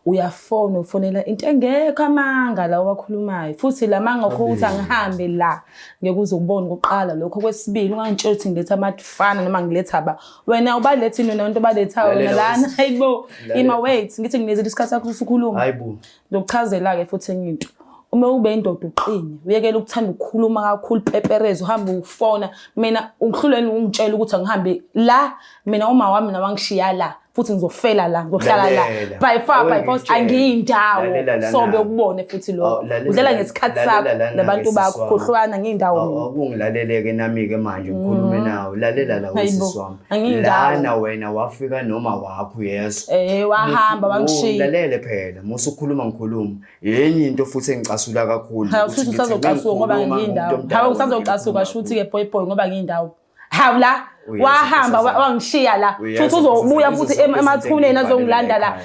Uyafona ufonela into engekho amanga la wakhulumayo futhi la manga ukuthi angihambe la ngeke uzokubona ukuqala lokho kwesibili ungangitshela ukuthi ngiletha amadufana noma ngiletha wena ubalethi nonto baletha wena lana hayibo ima wait ngithi nginezela isikhathi sakho usukhuluma hayibo lokuchazela ke futhi enye into uma ube indoda uqine uyekela ukuthanda ukukhuluma kakhulu pepereza uhamba ufona mina ungihlulweni ungitshela ukuthi angihambe la mina uma wami nawangishiya la futhi ngizofela la ngizohlala la by force angiyindawo so bekubone futhi lo udlela ngesikhathi sakho labantu bakho khohlwana ngiyindawo akungilaleleke nami ke manje ngikhulume nawe lalela la usisi wami lana wena wafika noma wakho yeso wahamba wangishiya lalela phela musukhuluma ngikhuluma yenye into futhi engicasula kakhulu futhi usazocasuka ngoba ngiyindawo hawe usazocasuka shuthi ke boy ngoba ngiyindawo hawla wahamba wangishiya la futhi uzobuya futhi emathuneni azongilanda la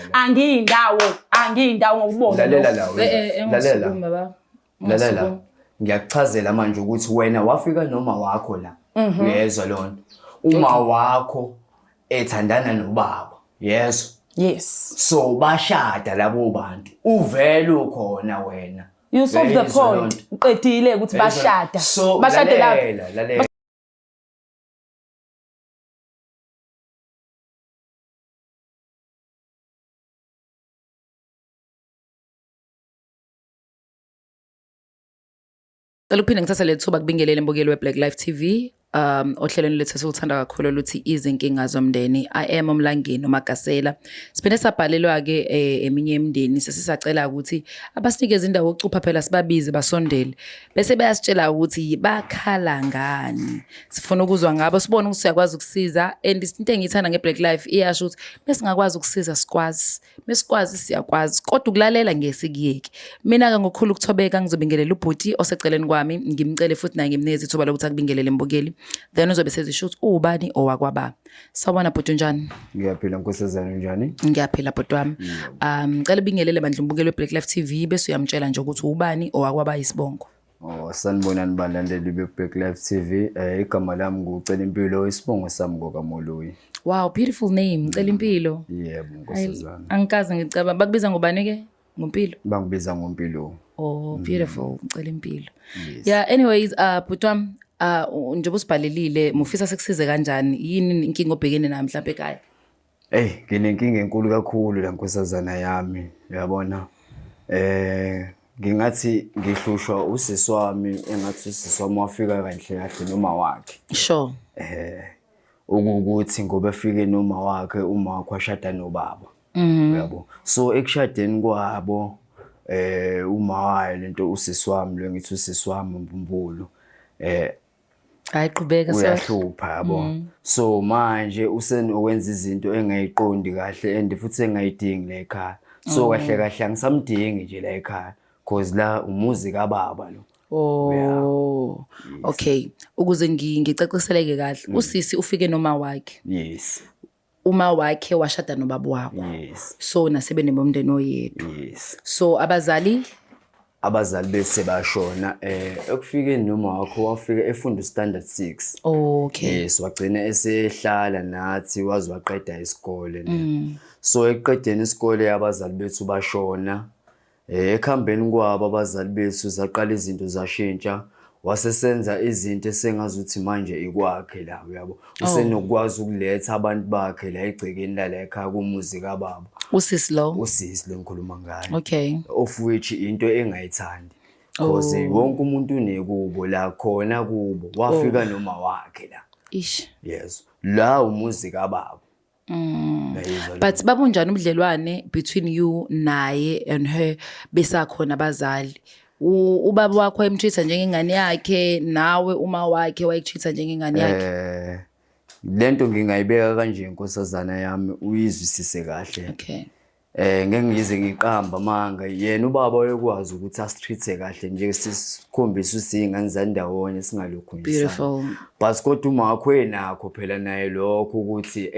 angiyindawo ngokubona lalela ngiyakuchazela manje ukuthi wena wafika noma wakho la uyezwa lona uma wakho ethandana nobaba yes so bashada labo bantu uvela ukhona wena you solve the point uqedile ukuthi bashada bashade la Cela uphinde ngithatha lethuba kubingelele mbukeli weBlack Life TV ohlelweni lethu esiluthanda kakhulu luthi izinkinga zomndeni I am uMlangeni uMagasela siphinde sabhalelwa ke eminye imindeni sesisacela ukuthi abasinikeze indawo yokucupha phela sibabize basondele bese bayasitshela ukuthi bakhala ngani sifuna ukuzwa ngabo sibone ukuthi siyakwazi ukusiza and into engiyithanda ngeBlack Life iyasho ukuthi besingakwazi ukusiza sikwazi mesikwazi siyakwazi kodwa ukulalela ngesikiyeki mina ke ngokukhulu ukuthobeka ngizobingelela ubhuti oseceleni kwami ngimcele futhi naye ngimneze ithuba lokuthi akubingelele mbukeli then uzobe sezisho ukuthi ubani owakwababa sawubona bhuti njani ngiyaphila nkosazana njani ngiyaphila bhuti wami ngicela ubingelele bandla umbukeli weBlack Life TV bese uyamtshela nje ukuthi ubani owakwababa isibongo sanibonani balandeli beBlack Life TV igama lami ngucela impilo isibongo sami ngokaMoloyi wow beautiful name cela impilo yebo nkosazana angikaze ngicaba bakubiza ngobani ke ngompilo bangibiza ngompilo beautiful cela impilo yeah anyways bhuti wami njengoba usibhalelile mufisa sekusize kanjani yini inkinga obhekene nayo mhlawumbe ekhaya nginenkinga enkulu kakhulu la nkosazana yami uyabona ngingathi ngihlushwa usisi wami engathi usisi wami wafika kahle noma wakhe sure ukuthi ngoba efike noma wakhe uma wakhe washada nobaba uyabo so ekushadeni kwabo uma wayo lento usisi wami lo ngithi usisi wami Mbumbulu ayiqhubeka uyahlupha yabo so manje usenokwenza izinto engayiqondi kahle and futhi engayidingi la ekhaya so kahle angisamdingi nje la ekhaya because la umuzi kababa lo okay ukuze ngicaciseleke kahle usisi ufike noma wakhe yes uma wakhe washada nobaba wakho yes so nasebe nemomndeni oyedwa yes so abazali bese bashona ekufikeni noma wakho wafika efunda standard 6 okay yes wagcina esehlala nathi wazi waqeda isikole so eqedeni isikole abazali bethu bashona ekhambeni kwabo abazali bethu zaqala izinto zashintsha wasesenza izinto esengazuthi manje ikwakhe la uyabo usenokwazi ukuletha abantu bakhe la egcekeni la ekhaya kumuzi kababa usisi lo ngikhuluma ngayo okay of which into engayithandi because wonke umuntu unekubo la khona kubo wafika noma wakhe la yes la umuzi kababa but babunjani ubudlelwane between you naye and her besakhona abazali ubaba wakho emtreat njengengane yakhe nawe uma wakhe wayekutreat njengengane yakhe lento ngingayibeka kanje inkosazana yami uyizwisise kahle okay ngeke ngize ngiqamba manga yena ubaba uyekwazi ukuthi asitreat kahle nje sisikhombisa usingane zandawonye singalukhombisana but kodwa uma wakho enakho phela naye lokho ukuthi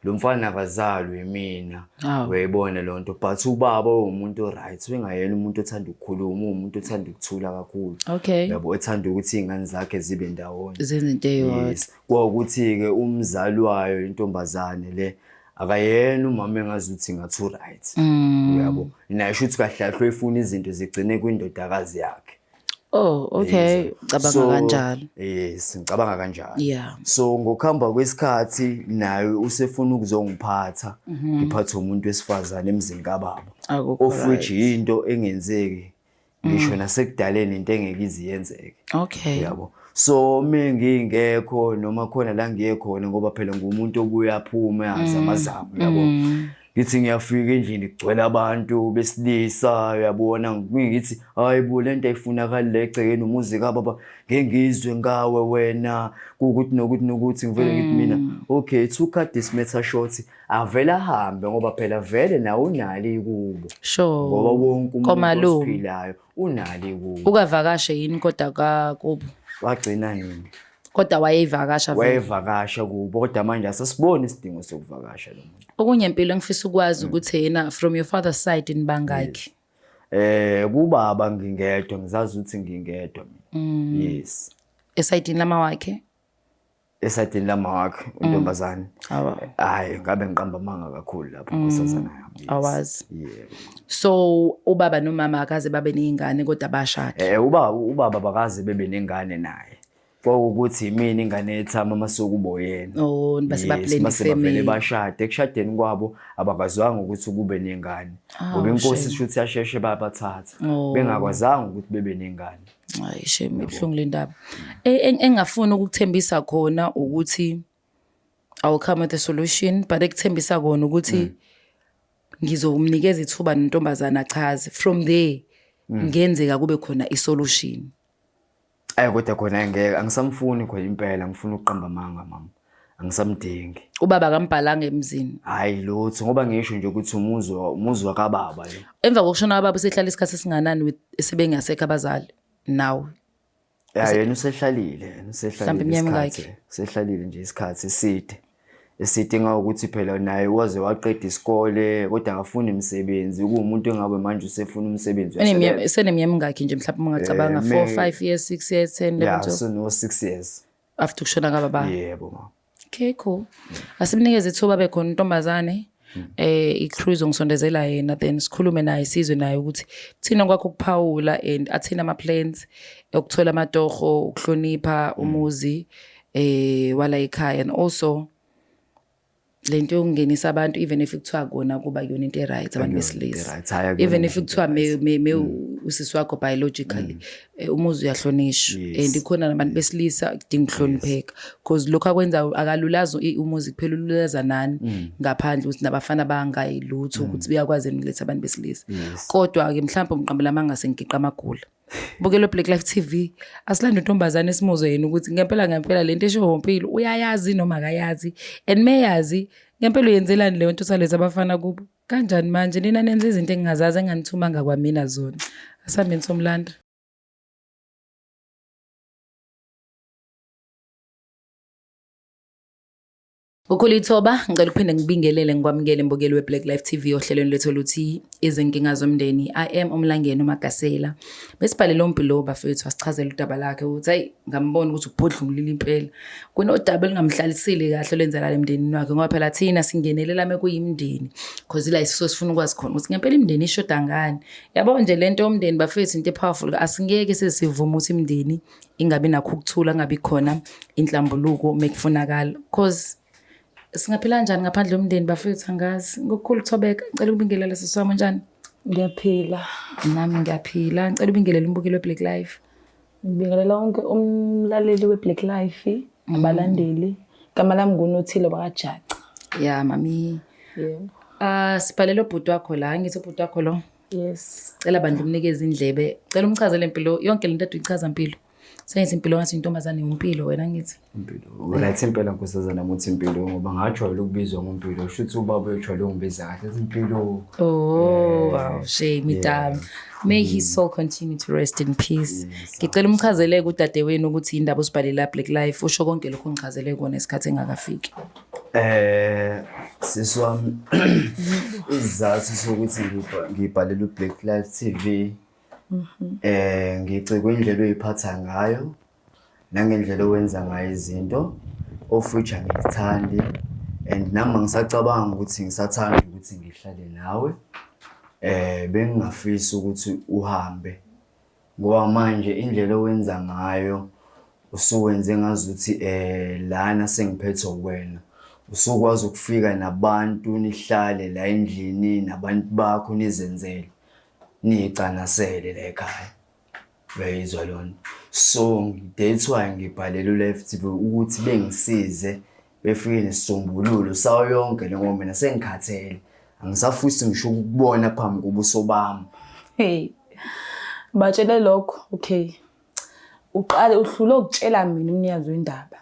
lo mfana akazalwe yimina wayibona lonto but ubaba umuntu right wengayena umuntu othanda ukukhuluma umuntu othanda ukuthula kakhulu okay yabo ethanda ukuthi izingane zakhe zibe ndawonye izinto eyodwa yes ukuthi ke umzali wayo intombazane le akayena umama engazuthi ngathi right uyabo naye shuthi kahle kahle efuna izinto zigcine kwindodakazi yakhe. Oh, okay. Cabanga kanjalo. Yes, ngicabanga kanjalo. Yeah. So ngokuhamba kwesikhathi naye usefuna ukuzongiphatha ngiphathe umuntu wesifazane emzini kababa. Of which into engenzeki ngisho nasekudaleni into engeke iziyenzeke. Okay. Yabo. So ngingekho noma khona la ngiye khona ngoba phela ngumuntu obuya aphuma yazi amazamo yabo. Ngithi ngiyafika endlini kugcwele abantu besilisa uyabona ngithi hayibo lento ayifunakala legcekeni umuzi kababa ngengizwe ngawe wena ukuthi nokuthi ngivele ngithi mina okay to cut this matter short avela hambe ngoba phela vele nawe unali kubo sure ngoba wonke umuntu ophilayo unali kubo ukavakashe yini kodwa kubo wagcina nini kodwa wayevakasha kubo kodwa manje asasiboni isidingo sokuvakasha lo muntu. Okunye impilo ngifisa ukwazi ukuthi yena from your father's side inibangaki? Kubaba ngingedwa ngizazi ukuthi ngingedwa mina. Yes. Esayidini lama wakhe? Esayidini lama wakhe untombazane. Hayi ngabe ngiqamba amanga kakhulu lapho nkosazana yami. Awazi. Yebo. So ubaba nomama akaze babe nezingane kodwa bashada. Ubaba bakaze bebe nengane naye. Ukuthi mina ingane ethama masukubo yena. Oh base ba plan family bashade ekushadeni kwabo abakazwanga ukuthi kube nengane ngoba inkosi shuthi yasheshe babathatha bengakwazanga ukuthi bebe nengane. Hayi shame ibhlungu lendaba. Engafuna ukukuthembisa khona ukuthi I will come with a solution but ekuthembisa kona ukuthi ngizomnikeza ithuba nentombazana achaze from there ngenzeka kube khona isolution. Kodwa khona ngeke angisamfuni khona impela ngifuna ukuqamba amanga mama angisamdingi. Ubaba akambhalanga emzini. Hayi lutho ngoba ngisho nje ukuthi umuzi wakababa lo. Emva kokushona kababa usehlala isikhathi esinganani sebengasekho abazali now. Yena usehlalile isikhathi. Usehlalile nje isikhathi eside ngawukuthi phela naye waze waqeda isikole kodwa akafuni imisebenzi kuumuntu engabe manje usefuna umsebenzi wasebenza. Seneminyaka mingaki nje mhlawumbe ungacabanga 4 5 years 6 years 10 yeah so no 6 years after kushona kababa. Yebo ma. Okay cool. Asimnikeze ithuba bekhona intombazane icruise ngisondezela yena then sikhulume naye sizwe naye ukuthi kuthina kwakho ukuphawula and athina ama plans ukuthola amatoho ukuhlonipha umuzi wala ekhaya and also lento yokungenisa abantu even if kuthiwa kona kuba yona into right abantu besilisa even if kuthiwa me usisi wakho biologically umuzi uyahlonishwa and ikhona nabantu besilisa kudinga ukuhlonipheka because lokho akwenza akalulazi umuzi kuphela ululaza nani ngaphandle ukuthi nabafana bangayilutho ukuthi beyakwazi ukuletha abantu besilisa kodwa ke mhlawumbe umqambela amanga sengiqiqa amagula. Bukelo Black Life TV asilanda intombazane esimuzwe yena ukuthi ngempela lento esho impilo uyayazi noma akayazi and meyazi ngempela uyenzelani le nto saleza abafana kubo kanjani manje nina nenza izinto engingazazi enganithumanga kwamina zona asambeni somlando. Ukulithoba ngicela ukuphinde ngibingelele ngikwamukele mbukeli weBlack Life TV ohlelweni lethu luthi izinkinga zomndeni. I am uMlangeni uMagasela. Besibhalele umpilo bafethu asichazela udaba lakhe ukuthi hayi ngambona ukuthi ubhodlungulile impela. Kunodaba elingamhlalisile kahle lenzela emndenini wakhe ngoba phela thina singenelela mekuyimndeni because ila isiso sifuna ukwazi khona ukuthi ngempela imndeni ishoda ngani. Yabo nje lento yomndeni bafethu into powerful asingeke sesivuma ukuthi imndeni ingabe nakho ukuthula ngabe khona inhlambuluko mekufunakala because singaphila kanjani ngaphandle yomndeni bafethu angazi ngokukhulu Thobeka ngicela ukubingelela sesami njani. Ngiyaphila nami ngiyaphila ngicela ubingelele umbukeli weBlack Life. Ngibingelela wonke umlaleli weBlack Life abalandeli igama lami nguNothile bakaJaca. Yeah mami Yebo. Sibhalele ubhuti wakho la ngithi ubhuti wakho lo. Yes. Cela bandla umnikeze indlebe cela umchazele impilo yonke lento ayichaza impilo. Sengithi impilo ngathi intombazane impilo wena ngithi. Impilo. Right impela nkosazana muthi impilo ngoba ngajwayela ukubizwa ngompilo. Shuthi ubaba ujwayele ungibiza kahle impilo. Oh wow shame idam. May his soul continue to rest in peace. Ngicela umchazeleke udadewenu ukuthi indaba usibhalela Black Life usho konke lokho ngichazele kona esikhathi engakafiki. Siswami izathu sokuthi ngibhalela uBlack Life TV ngicike indlela oyiphatha ngayo nangendlela owenza ngayo izinto of which angithandi and nami ngisacabanga ukuthi ngisathanda ukuthi ngihlale nawe bengingafisi ukuthi uhambe ngoba manje indlela owenza ngayo usuwenze ngazuthi lana sengiphethe wena usukwazi ukufika nabantu nihlale la endlini nabantu bakho nizenzele niyicanasele la ekhaya uyayizwa lona so that's why ngibhalele uLife TV ukuthi bengisize befike nesisombululo sawo yonke ngoba mina sengikhathele angisafisi ngisho ukubona phambi kobuso bami. Hey batshele lokho okay uqale uhlule ukutshela mina umnikazi wendaba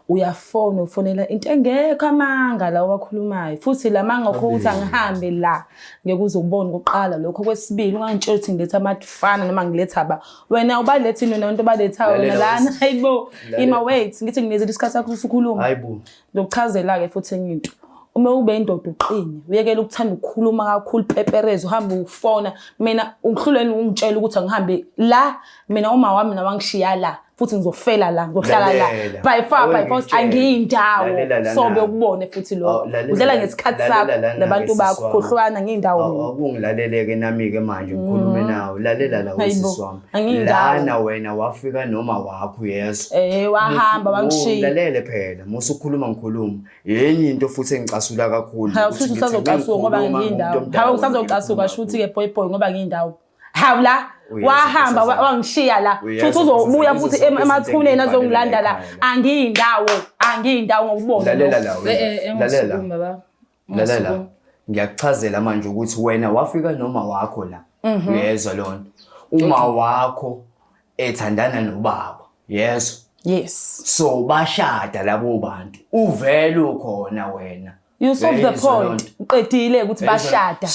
uyafona ufonela into engekho amanga la wakhulumayo futhi lamanga ukho ukuthi angihambe la ngeke uzokubona ukuqala lokho kwesibili ungangitshela ukuthi ngiletha amadfana noma ngiletha ba wena ubaletha into nabantu baletha wena lana hayibo ima wait ngithi nginezela isikhathi sakho usukhuluma hayibo lokuchazela ke futhi enye into uma ube indoda uqine uyekela ukuthanda ukukhuluma kakhulu pepereza uhamba ufona mina ungihluleni ungitshela ukuthi angihambe la mina uma wami nawangishiya la futhi ngizofela la ngizohlala la by force angiyindawo so bekubone futhi lokho udlela ngesikhathi sakho nabantu bakho khohlwana ngiyindawo akungilaleleke nami ke manje ngikhulume nawe lalela la usisi wami lana wena wafika noma wakho yeso wahamba wangishiya lalele phela musukhuluma ngikhuluma yenye into futhi engicasula kakhulu futhi usazocasuka ngoba ngiyindawo hawu usazocasuka shuthi ke boy ngoba ngiyindawo hawu la wahamba wangishiya la futhi uzobuya futhi emathuneni azongilanda la angiyindawo ngokubona lalela ngiyakuchazela manje ukuthi wena wafika noma wakho la uyezwa lona uma wakho ethandana nobaba yes so bashada labo bantu uvela ukhona wena you solve the point uqedile ukuthi bashade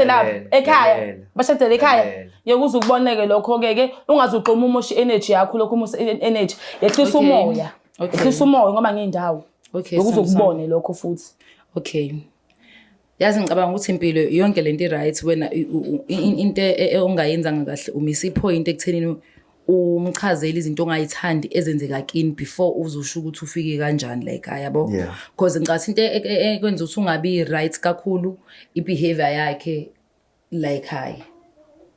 lapha ekhaya bashade ekhaya yokuza ukuboneke lokho ke ungazuqoma umoshi energy yakho lokho umusa energy yehlisa umoya ngoba ngiyindawo yokuza ukubone lokho futhi okay yazi ngicabanga ukuthi impilo yonke lento i-right wena into ongayenza kahle umisa ipoint ekuthenini umchazela izinto ongayithandi ezenzeka kini before uzosho ukuthi ufike kanjani la ekhaya yabo because ngicathi into ekwenza ukuthi ungabi right kakhulu ibehavior yakhe la ekhaya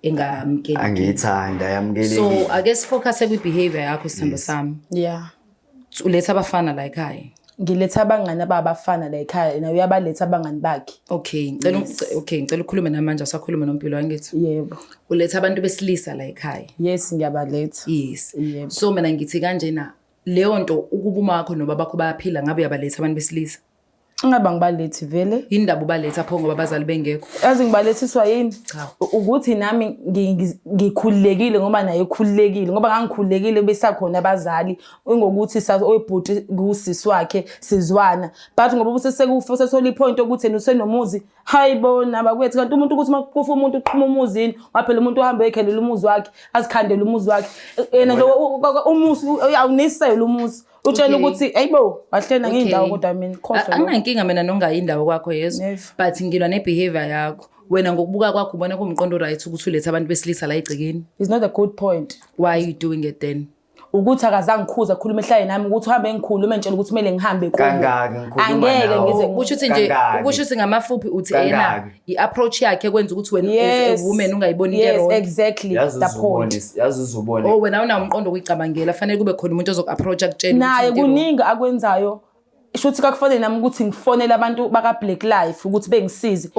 engamkeli angiyithanda yamkelekile so ake sifocus kwi-behavior yakho sithando sami uletha abafana la ekhaya ngiletha abangani abafana la ekhaya nawe uyabaletha abangani bakhe ngicela ukhulume namanje asakhuluma nompilo wangithi yebo uletha abantu besilisa la ekhaya yes ngiyabaletha yes so mina ngithi kanjena leyo nto ukubuma wakho nobaba bakho bayaphila ngabe uyabaletha abantu besilisa ngaba ngibalethi vele indaba ubaletha pho ngoba abazali bengekho yazi ngibalethiswa yini ukuthi nami ngikhululekile ngoba naye ekhululekile ngoba ngangikhululekile besakhona abazali ngokuthi oyibhuti kusisi wakhe sizwana but ngoba ubuse sekufa sesole ipoint ukuthi yena usenomuzi hayibona bakwethu kanti umuntu ukuthi makufa umuntu uqhuma umuzini waphela umuntu uhamba ekhelela umuzi wakhe azikhandele umuzi wakhe yena nje umuzi awunisela umuzi utshela ukuthi ayibo wahlena ngiyindawo kodwa mina khohlwa anginankinga mina nongayindawo kwakho yezo but ngilwa nebehavior yakho wena ngokubuka kwakho ubona kumqondo right ukuthi ulethe abantu besilisa la egcikeni is not a good point why are you doing it then ukuthi akazange ngikhuza khuluma ehlaye nami ukuthi uhambe ngikhuluma entshela ukuthi kumele ngihambe kulo angeke ngize ukusho ukuthi nje ukusho ukuthi ngamafuphi uthi yena iapproach yakhe kwenza ukuthi wena as a woman ungayiboni into wrong exactly the point yazi uzobona wena unamqondo ukuyicabangela fanele kube khona umuntu ozoku-approach akutshela naye kuningi akwenzayo shuthi kakufanele nami ukuthi ngifonele abantu baka Black Life ukuthi bengisize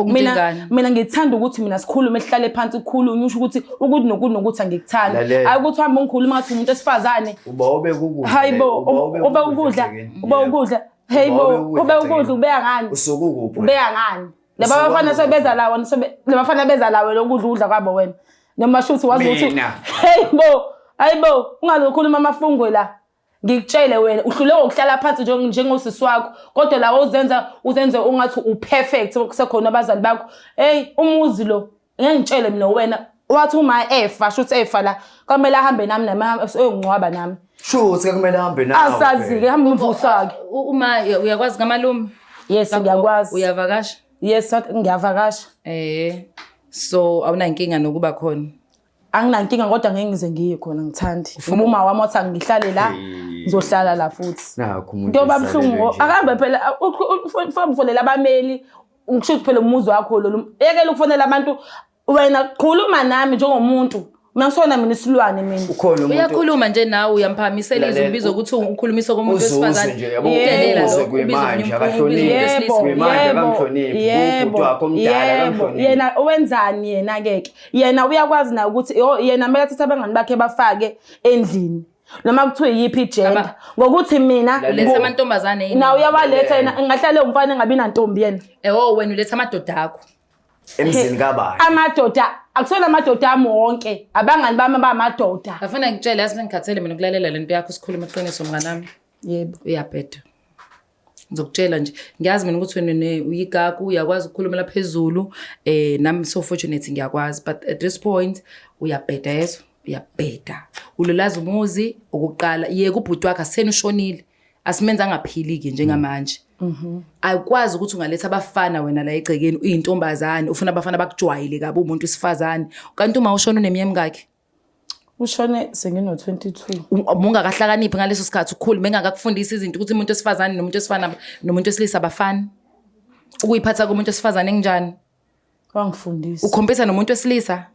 mina ngithanda ukuthi mina sikhulume ehlale phansi ukukhulunywa usho ukuthi nokuthi angikuthanda hayi ukuthi hamba ngikhuluma ngathi umuntu esifazane uba ube ukudla hayibo ube ukudla hayibo ube ukudla ubeka ngani usukukuphi ubeka ngani laba bafana sebeza lawo laba bafana beza lawo lokudla udla kwabo wena noma shuthi wazi ukuthi hayibo ungazokhuluma amafungo la ngikutshele wena uhlule ukuhlala phansi njengosisi wakho kodwa la uzenze ungathi uperfect kusekhona abazali bakho hey umuzi lo ngiyangitshele mina wena wathi uma efa shuthi efa la kumele ahambe nami eyongcwaba nami shuthi kumele ahambe nawe asazi-ke hamba umvusake uma uyakwazi ngamalume yes ngiyakwazi uyavakasha yes ngiyavakasha so awunankinga nokuba khona anginankinga kodwa ngeke ngize ngiye khona ngithandi ngoba uma wami wathi ngihlale la ngizohlala la futhi nakho umuntu nto babhlungu akabe phela ufonela abameli ngisho phela umuzi wakho lo yekela ukufonela abantu wena khuluma nami njengomuntu Masona mina isilwane mina. Ukhona umuntu. Uyakhuluma nje nawe uyamphamisela izibizo ukuthi ukhulumise komuntu wesifazane. Udelela lo kwemanje akahloniphi kwemanje akamhloniphi umuntu wakho omdala akamhloniphi. Yena owenzani yena keke. Yena uyakwazi na ukuthi yena mele athathe abangani bakhe bafake endlini. Noma kuthiwa yipi gender ngokuthi mina letha amantombazane yini na uyawaletha yena ngahlale umfana engabi nantombi yena wena uletha amadoda akho emzini kabani amadoda akusona amadoda ami wonke abangani bami abamadoda afuna ngitshela yasi ngikhathele mina ukulalela lento yakho sikhuluma iqiniso mnganami yebo uyabheda ngizokutshela nje ngiyazi mina ukuthi wena uyigagu uyakwazi ukukhuluma la phezulu nami so fortunate ngiyakwazi but at this point uyabheda yeso uyabheda ulolaza umuzi ukuqala yeke ubhuti wakhe asena ushonile asimenza ngaphili ke njengamanje ayikwazi ukuthi ungaletha abafana wena la egcekeni uyintombazane ufuna abafana bakujwayele kabe umuntu wesifazane kanti uma ushona uneminyaka ngakhe ushone sengino 22 ungakahlakaniphi ngaleso sikhathi ukhulu bengakakufundisa izinto ukuthi umuntu wesifazane nomuntu wesifana nomuntu wesilisa abafana ukuyiphatha komuntu wesifazane enjani wangifundisa ukhompisa nomuntu wesilisa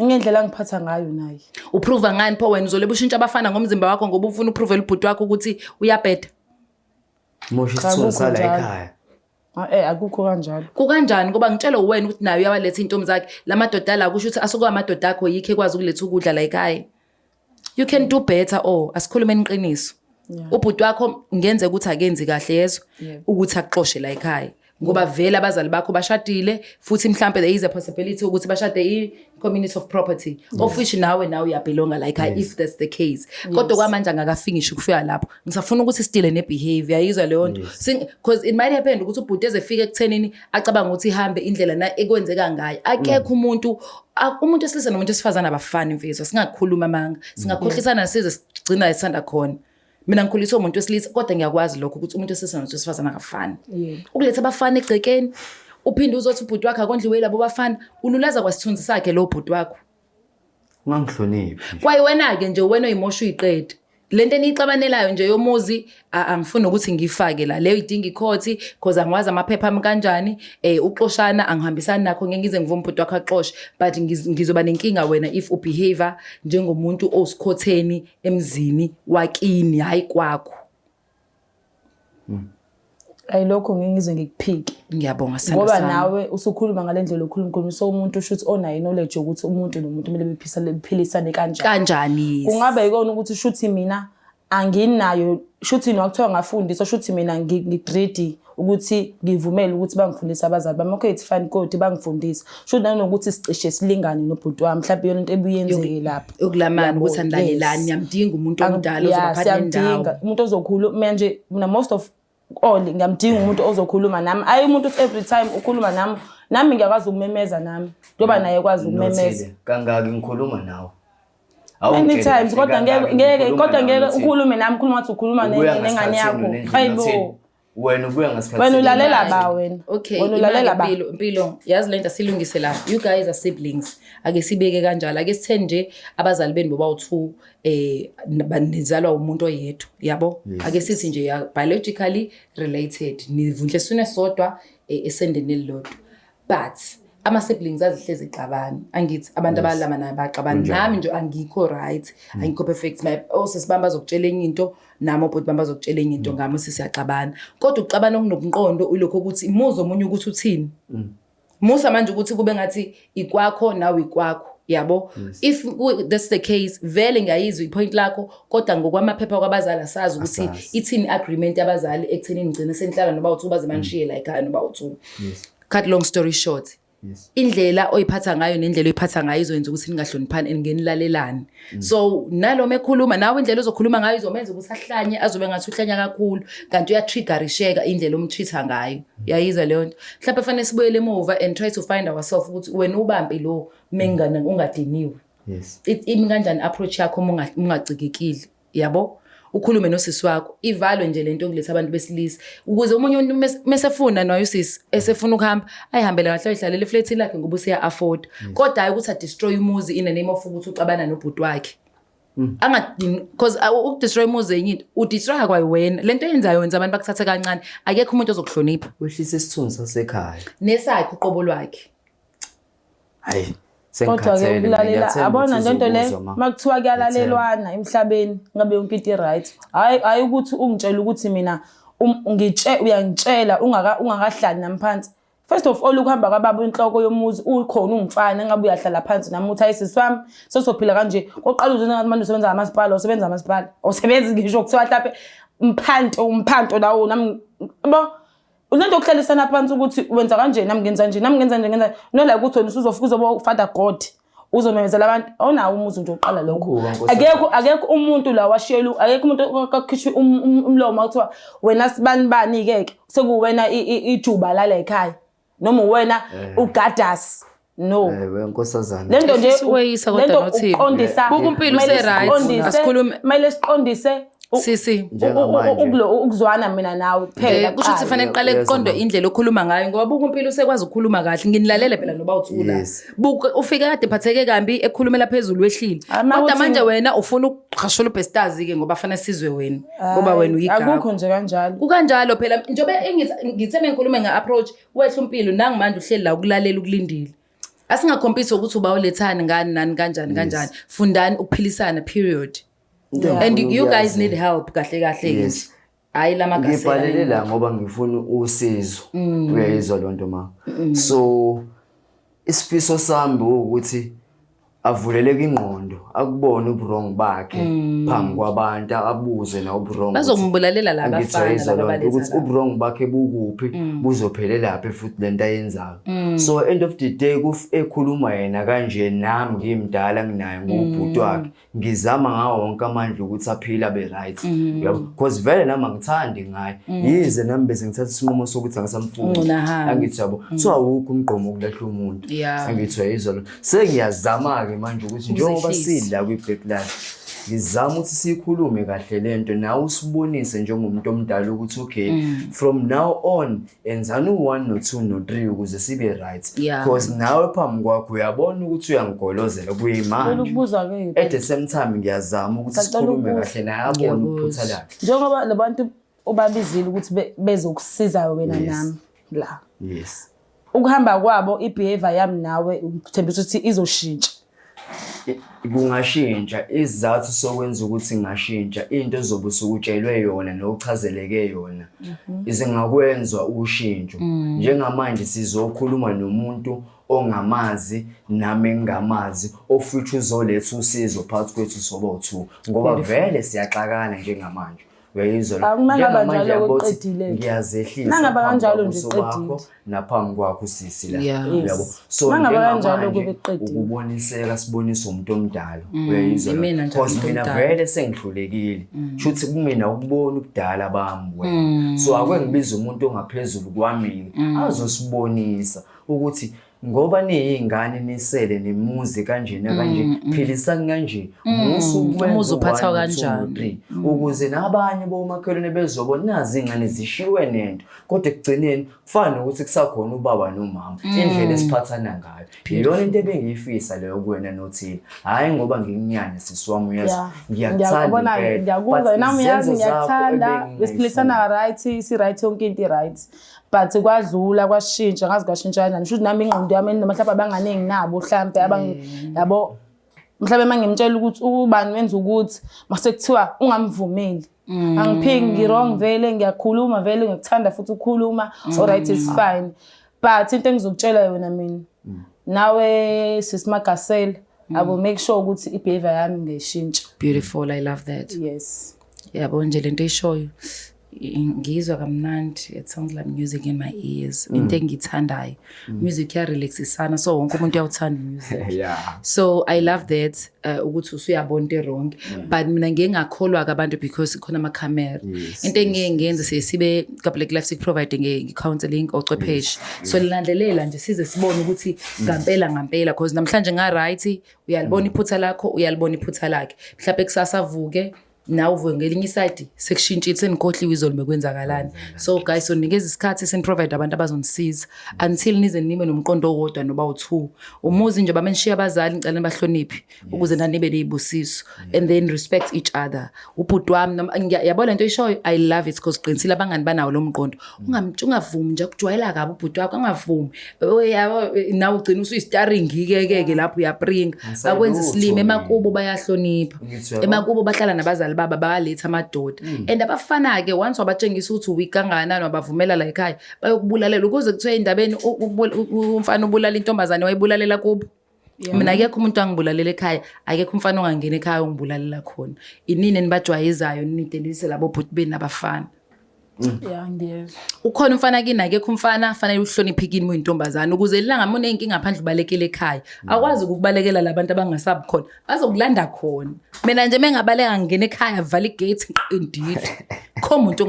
ngendlela ngiphatha ngayo naye uprove ngani pho wena uzobe ushintsha abafana ngomzimba wakho ngoba ufuna uprove libhuti wakho ukuthi uyabheda moshe isithosa la ekhaya akukho kanjalo kukanjani ngoba ngitshela wena ukuthi nayo uyawaletha intombi zakhe lamadoda la kusho ukuthi asuke amadoda akho yikho ekwazi ukuletha ukudla la ekhaya you can do better asikhulumeni iqiniso ubhuti wakho ngenze ukuthi akenzi kahle yezo ukuthi akuxoshe la ekhaya ngoba vele abazali bakho bashadile futhi mhlambe there is a possibility ukuthi bashade i-community of property of which nawe uyabelonga like if that's the case kodwa kwamanje angakafinish ukufika lapho ngisafuna ukuthi stile ne-behavior yizwa leyo nto because it might happen ukuthi ubhuti ezefika ekuthenini acabanga ukuthi ihambe indlela na ekwenzeka ngayo akekho umuntu wesilisa nomuntu wesifazane abafani mfethu singakhuluma manga singakhohlisana size sigcina isanda khona mina ngikhuliswa umuntu wesilisa kodwa ngiyakwazi lokho ukuthi umuntu wesilisa nomuntu wesifazane akafani ukuletha abafana egcekeni uphinde uzothi ubhuti wakhe akondliwe labo bafana ululaza kwasithunzi sakhe lo bhuti wakho ungangihloniphi kwaye wena ke nje wena uyimosha uyiqede lento enixabanelayo nje yomuzi angifuni ukuthi ngifake la leyo idinga ikhothi because angwazi amaphepha ami kanjani uxoshana angihambisani nakho ngeke ngize ngivume ubhuti wakho axoshe but ngizoba nenkinga wena if ubehavior njengomuntu osikhotheni emzini wakini hayi kwakho ayilokho ngeke ngize ngikuphike ngiyabonga sana ngoba nawe usukhuluma ngalendlela okhuluma so umuntu ushuthi onayo knowledge ukuthi umuntu nomuntu kumele bephilisane kanjani kungabe ikona ukuthi shuthi mina anginayo shuthi nokuthiwa ngafundisa shuthi mina ngigrade ukuthi ngivumele ukuthi bangifundise abazali bami okay it's fine kodwa bangifundisa shuthi nanokuthi sicishe silingane nobhuti wami mhlawumbe yona into ebuyenzeke lapha ukulamana ukuthi anilalelani yamdinga umuntu omdala ozobaphatha nendawo umuntu ozokhuluma manje most of all ngiyamdinga umuntu ozokhuluma nami ayi umuntu every time ukhuluma nami ngiyakwazi ukumemeza nami ngoba naye ekwazi ukumemeza kangaki ngikhuluma nawe many times kodwa ngeke ukhulume nami khuluma wathi ukhuluma nengane yakho hayibo wena ubuya ngasikhathi wena ulalela ba wena okay ulalela ba impilo yazi lento silungise la you guys are siblings ake sibeke kanjalo ake sithe nje abazali benu bobawu2 banizalwa umuntu oyedwa yabo ake sithi nje biologically related nivundlesune sodwa esendeni elilodwa but ama siblings azihleze xabana angithi abantu abalama naye baxabana nami nje angikho right angikho perfect my osisibamba zokutshela enye into nami obhuti bamba zokutshela enye into ngami sisiyaxabana kodwa uxabana okunobunqondo ulokho ukuthi imuzo omunye ukuthi uthini musa manje ukuthi kube ngathi ikwakho nawe ikwakho yabo if that's the case vele ngiyayizwa ipoint lakho kodwa ngokwamaphepha kwabazali sazi ukuthi ithini agreement yabazali ekuthenini ngcine senhlala noba uthi baze banishiye la ekhaya noba uthi cut long story short indlela oyiphatha ngayo nendlela oyiphatha ngayo izoyenza ukuthi ningahloniphani engenilalelani so nalo mekhuluma nawe indlela ozokhuluma ngayo izomenza ukuthi ahlanye azobe ngathi uhlanya kakhulu kanti uyatriggerisheka indlela omtreatha ngayo yayiza leyo nto mhlawumbe fanele sibuyele emuva and try to find ourselves ukuthi wena ubambe lo mengana ungadiniwe imi kanjani approach yakho ungacikekile yabo ukhulume nosisi wakho ivalwe nje lento ngiletha abantu besilisa ukuze umunye umuntu mesefuna nayo usisi esefuna ukuhamba ayihambele kahle ayihlalele iflat lakhe ngoba usiya afford kodwa hayi ukuthi a destroy umuzi in the name of ukuthi uxabana nobhuti wakhe because ukudestroy umuzi enye into udestroy kwayi wena lento eyenzayo wenza abantu bakuthathe kancane akekho umuntu ozokuhlonipha wehlisa isithunzi sasekhaya nesakhe uqobo lwakhe hayi kodwa-ke ukulalela abona lento le makuthiwa kuyalalelwana emhlabeni ngabe yonke into i-right hayi ukuthi ungitshela ukuthi mina uyangitshela ungakahlali nami phansi. First of all ukuhamba kwababa inhloko yomuzi ukhona ungumfana ngabe uyahlala phansi nami uthi ayisisi wami sosophila kanje koqala uze ngathi manje usebenza ngamasipala usebenza ngisho kuthiwa mhlawumbe umphanto lawo nami unento okuhlalisana phansi ukuthi wenza kanje nami ngenza nje no la ukuthi wena usuzofika uzoba Father God uzomemezela abantu awunawo umuzi nje uqala lokho akekho umuntu la washiyela akekho umuntu okakhishwe umlomo kuthiwa wena sibani ke sekuwena ijuba lala ekhaya noma wena ugadas no wenkosazana lento nje siweyisa kodwa nothi uqondisa bukumpilo se-right asikhulume manje siqondise sisi ukuzwana mina nawe phela kusho ukuthi fanele iqale kuqondwe indlela okhuluma ngayo ngoba bukumpilo sekwazi ukukhuluma kahle nginilalele phela noba uthula buku ufika kade phatheke kambi ekhulumela phezulu wehlile kodwa manje wena ufuna ukuqhashela ubhestazi ke ngoba fanele sizwe wena ngoba wena uyigaga akukho nje kanjalo kukanjalo phela njobe ngitheme ngikhulume ngeapproach wehla impilo nangu manje uhleli la ukulalela ukulindile asingakhompisi ukuthi uba ulethani ngani nani kanjani fundani ukuphilisana period. And you guys need help kahle yes. Hayi la magasela ngibhalelela ngoba ngifuna usizo uyayizwa lonto ma so isifiso sami ukuthi avuleleke ingqondo akubone ubuwrong bakhe phambi kwabantu abuze na ubuwrong bazombulalela la bafana labaletha ukuthi ubuwrong bakhe bukuphi buzophelela lapha futhi lento ayenzayo so end of the day ekhuluma yena kanje nami ngimdala nginayo ngubhuti wakhe ngizama ngawo wonke amandla ukuthi aphila be right because vele nami ngithandi ngaye yize nami bese ngithatha isinqumo sokuthi angisamfuni angithi yabo so awukho umgqomo ukulahla umuntu angithi uyayizwa sengiyazama manje ukuthi njengoba sidla kwi-Black Life ngizama ukuthi sikhulume kahle lento nawe usibonise njengomuntu omdala ukuthi okay from now on enzani u1 no2 no3 ukuze sibe right because nawe phambi kwakho uyabona ukuthi uyangigolozela kuyimanje at the same time ngiyazama ukuthi sikhulume kahle naye abone ukuphutha lakhe njengoba labantu ubabizile ukuthi bezokusiza wena nami la yes ukuhamba kwabo ibehavior yami nawe ngithembisa ukuthi izoshintsha kungashintsha izathu sokwenza ukuthi ngashintsha into ezobe usukutshelwe yona nochazeleke yona izingakwenza ushintsho njengamanje sizokhuluma nomuntu ongamazi nami engamazi ofuthi uzoletha usizo phakathi kwethu soba u2 ngoba vele siyaxakana njengamanje uyayizwa njengamanje yabothi ngiyazehlisa nangaba kanjalo nje iqedile naphambi kwakho sisi la yabo so nangaba kanjalo kube iqedile ukuboniseka sibonisa umuntu omdala uyayizwa because mina vele sengihlulekile shuthi kumina ukubona ubudala bami wena so akwengibiza umuntu ongaphezulu kwami azosibonisa ukuthi ngoba niyingane nisele nemuzi kanje nakanje philisani kanje umuzi uphatha kanjani ukuze nabanye bomakhelwane bezobona nazi ingane zishiwe nento kodwa ekugcineni kufana ukuthi kusakhona ubaba nomama indlela esiphathana ngayo iyona into ebengiyifisa leyo kuwena nothile hayi ngoba ngikunyane sisiwami uyazi ngiyakuthanda ngiyakuzwa nami uyazi ngiyakuthanda besiphilisana right si right yonke into right but kwadlula kwashintsha ngazi kwashintsha kanjani futhi nami ingqondo yami nomhlaba abanganingi nabo mhlambe yabo mhlambe mangimtshela ukuthi ubani wenza ukuthi mase kuthiwa ungamvumeli angiphiki ngirong vele ngiyakhuluma vele ngikuthanda futhi ukukhuluma alright is fine but into engizokutshela yona mina nawe sisimagasela I will make sure ukuthi ibehavior yami ngeshintsha. Beautiful, I love that. Yes. Yabo nje lento ishoyo ngizwa kamnandi, it sounds like music in my ears. Into engithandayo. Music ya relaxisana so wonke umuntu uyawuthanda music. Yeah. So I love that ukuthi usuyabona into wrong but mina ngengakholwa kabantu because khona ama camera. Into engiyenza sibe ka Black Life Sick provide nge-counseling ocwepheshe. So lilandlelela nje size sibone ukuthi ngampela because namhlanje nga right uyalibona iphutha lakho uyalibona iphutha lakhe. Mhlawumbe kusasa vuke na uvuke ngelinye iside sekushintshile senikhohliwe izolo bekwenzakalani. So guys, so nikeza isikhathi sen-provide abantu abazonisiza until nize nibe nomqondo owodwa noba u2 umuzi nje bamenishiya abazali ngicela nibahloniphi ukuze nanibe nezibusiso and then respect each other. Ubhuti wami yabona lento ishoyo I love it because qinisile abangani banawo lo mqondo ungavumi nje ukujwayela kabi ubhuti wakho angavumi nawe ugcina usuyi-starring ke lapho uyapringa bakwenza isilime emakubo bayahlonipha emakubo bahlala nabazali baba bayaletha amadoda and abafana-ke once wabatshengisa ukuthi uweak kangakanani wabavumela la ekhaya bayokubulalela ukuze kuthiwe endabeni umfana ubulala intombazane wayibulalela kubo. Mina akekho umuntu angibulalela ekhaya akekho umfana ongangena ekhaya ongibulalela khona inini enibajwayezayo nidelise labo bhuti beni nabafana. Ngiyezwa. Ukhona umfana kini akekho umfana fanele uhloniphe kini uyintombazana ukuze lilanga mune inkinga ngaphandle ubalekele ekhaya akwazi ukubalekela labantu abangasabi khona bazokulanda khona. Mina nje mengabaleka ngingena ekhaya vala igate ngiqindile kho umuntu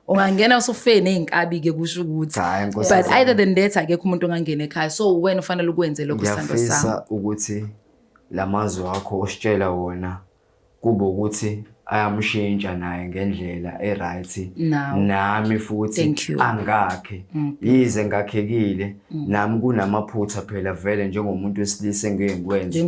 ungangena usufene einkabi ke kusho ukuthi but either than that akekho umuntu ongangena ekhaya so wena ufanele ukwenze lokho isando sami. Ngiyafisa ukuthi lamazwi wakho ositshela wona kube ukuthi ayamshintsha naye ngendlela eright nami futhi angakhe yize ngakhekile nami kunamaphutha phela vele njengomuntu wesilisa engengikwenza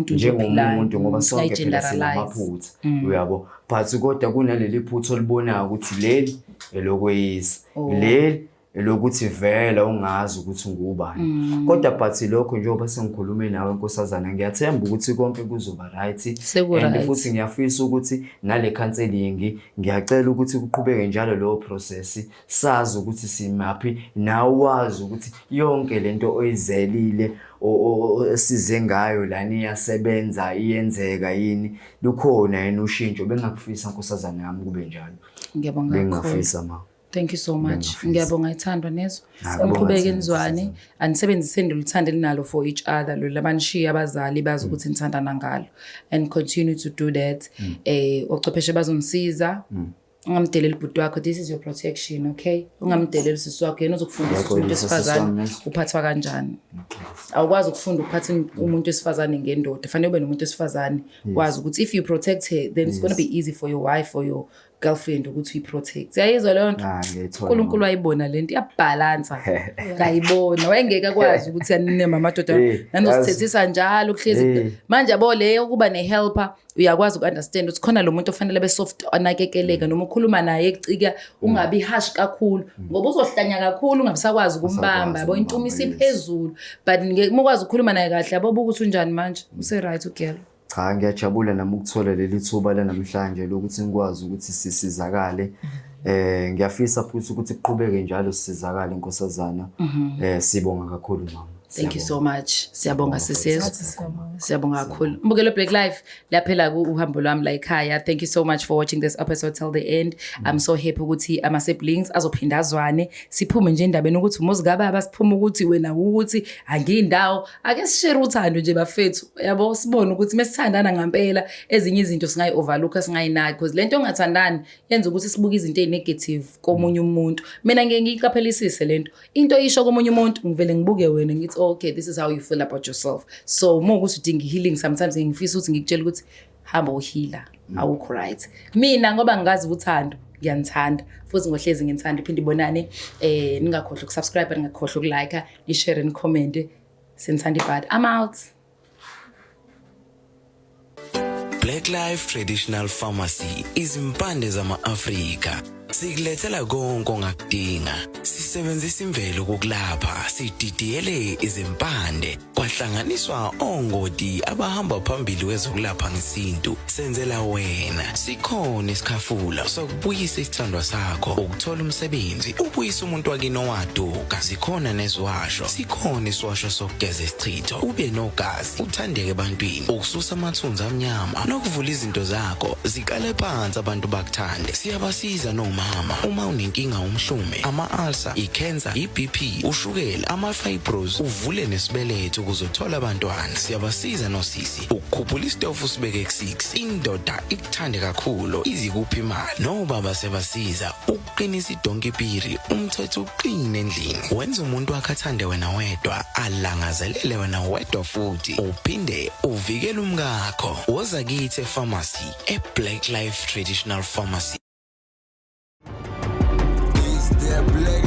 njengomuntu ngoba sonke phela sinamaphutha uyabo but kodwa kunaleli phutha olibonayo ukuthi leli elokweyisa leli elokuthi vela ungazi ukuthi ngubani kodwa but lokho njengoba sengikhulume nawe nkosazana ngiyathemba ukuthi konke kuzoba right and futhi ngiyafisa ukuthi nale counseling ngiyacela ukuthi kuqhubeke njalo lo process sazi ukuthi simaphi nawe wazi ukuthi yonke lento oyizelile size ngayo lani yasebenza iyenzeka yini lukhona yena ushintsho bengakufisa nkosazana yami kube njalo. Ngiyabonga bengafisa ma. Thank you so much. Ngiyabonga ithandwa nezo. Ngiqhubeke nizwane anisebenziseni luthando linalo for each other lo labanishiya abazali bazi ukuthi nithandana ngalo and continue to do that. Ochwepheshe bazonisiza. Ungamdeleli ibhuti wakho this is your protection, okay? Ungamdeleli sisi wakho yena uzokufundisa ukuthi umuntu wesifazane uphathwa kanjani. Awukwazi ukufunda ukuphatha umuntu wesifazane ngendoda. Fanele ube nomuntu wesifazane wazi ukuthi if you protect her then it's going to be easy for your wife or your girlfriend ukuthi uyiprotect. Yayizwa leyo nto. uNkulunkulu wayibona lento iyabhalansa. Ngayibona wayengeka kwazi ukuthi yanine amadoda nanozithethisa njalo kuhlezi manje yabo leyo ukuba nehelper uyakwazi ukunderstand ukuthi khona lo muntu ofanele be soft anakekeleka noma ukhuluma naye ecika ungabi harsh kakhulu ngoba uzohlanya kakhulu ungabisakwazi ukumbamba yabo intumisi iphezulu but ngekwazi ukukhuluma naye kahle yabo ukuthi unjani manje use right ugirl. Cha ngiyajabula nami ukuthola leli thuba lanamhlanje lokuthi ngikwazi ukuthi sisizakale ngiyafisa futhi ukuthi kuqhubeke njalo sisizakale inkosazana sibonga kakhulu mama. Thank you so much. Siyabonga sisizwe. Siyabonga kakhulu. Mbukelo Black Life laphela uhambo lwami la ekhaya. Thank you so much for watching this episode till the end. I'm so happy ukuthi ama siblings azophinda azwane. Siphume nje endabeni ukuthi umuzi kababa siphume ukuthi wena ukuthi angiyindawo. Ake sishare uthando nje bafethu. Yabo sibone ukuthi mesithandana ngempela ezinye izinto singayi overlook singayinaki because lento ongathandani yenza ukuthi sibuke izinto ezinegative komunye umuntu. Mina ngeke ngiyikaphelisise lento. Into isho komunye umuntu ngivele ngibuke wena ngithi okay this is how you feel about yourself so more ukuthi udinga healing sometimes ngifisa ukuthi ngikutshela ukuthi hamba uhealer awukho right mina ngoba ngigazi uthando ngiyanithanda futhi ngohlezi ngithanda iphinde ibonane ningakhohlwa ukusubscribe ningakhohlwa ukulike ni share ni comment sinithanda ibad I'm out. Black Life Traditional Pharmacy izimpande zama-Afrika sikulethela konke ongakudinga sisebenzisa imvelo kokulapha sididiyele izimpande kwahlanganiswa ongoti abahamba phambili wezokulapha ngesintu senzela wena sikhona isikhafula sokubuyisa isithandwa sakho ukuthola umsebenzi ubuyisa umuntu wakini owaduka sikhona nezwasho sikhona iswasho sokugeza isichitho ube nogazi uthandeke ebantwini ukususa amathunzi amnyama nokuvula izinto zakho zikale phansi abantu bakuthande siyabasiza nomama uma unenkinga umhlume ama-ulcer, i-cancer, i-BP, ushukela, ama-fibros uvule nesibeletho uzothola abantwana. Siyabasiza nosisi ukukhuphula isitofu sibeke ku6. Indoda ikuthande kakhulu izikuphi imali. Nobaba sebasiza ukuqinisa idonki piri umthetho uqine endlini. Wenza umuntu akathande wena wedwa alangazelele wena wedwa futhi uphinde uvikele umkakho. Woza kithi epharmacy eBlack Life Traditional Pharmacy. Is there black